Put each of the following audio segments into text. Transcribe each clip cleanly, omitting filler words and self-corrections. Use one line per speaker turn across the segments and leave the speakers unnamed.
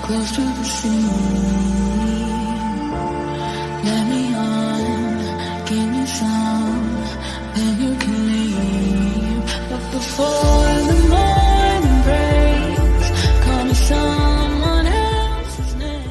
close to the sea. Let me on, give me some, then you can leave. But before the morning breaks, call me someone else's name.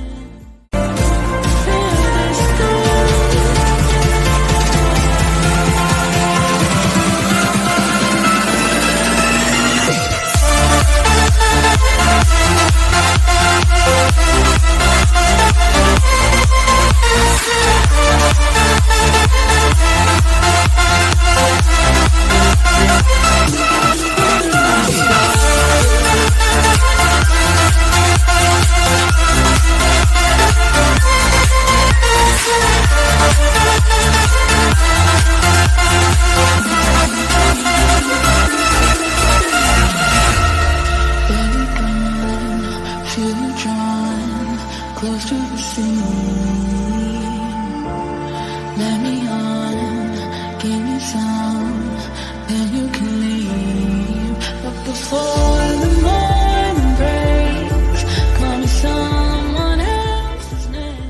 Close to the sea. Let me on, give me some, then you can leave. But before the morning breaks, call me someone else's name.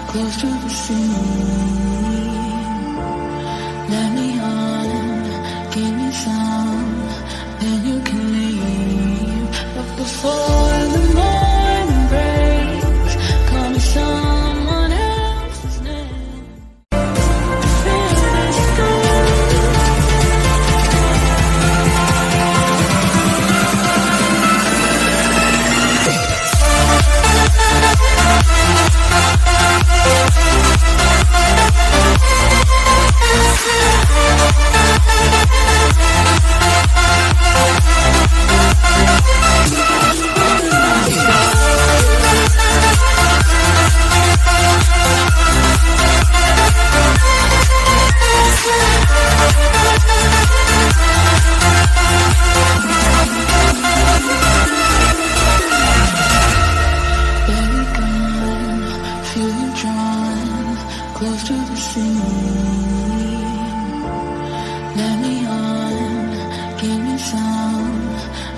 Close to the sea. Let me on, give me some, then you can leave. But before the morning breaks, call me someone else's name. Close to the sea. Let me on, give me some,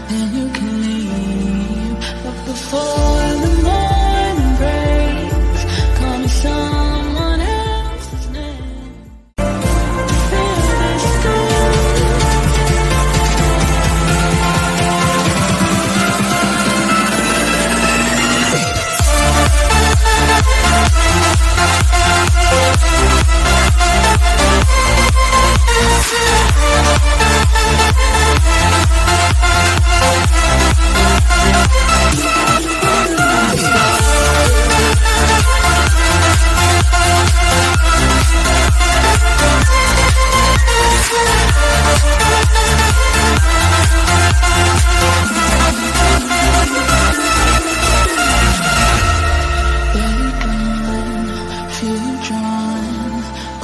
then you can leave. But before the morning breaks, call me someone else's name.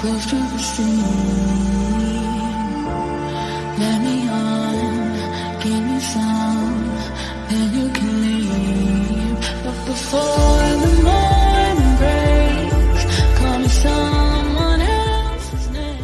Close to the sea. Let me on, give me some, then you can leave. But before the morning breaks, call me someone else's name.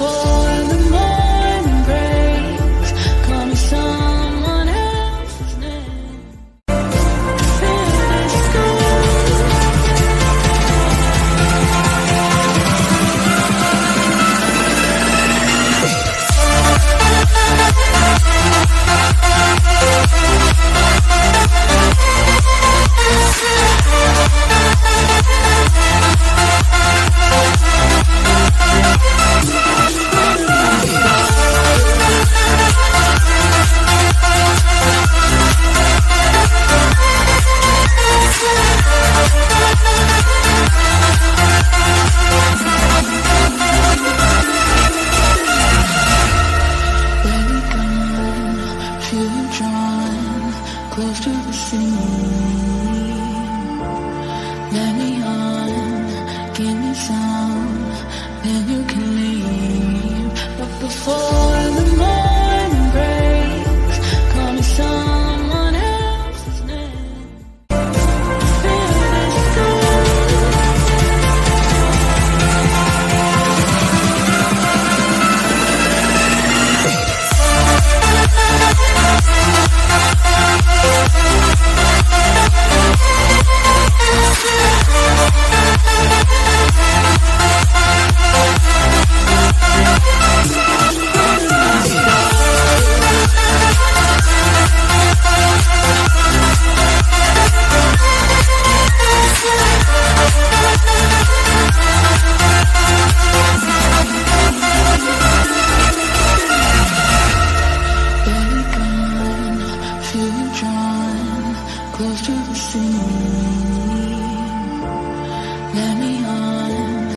before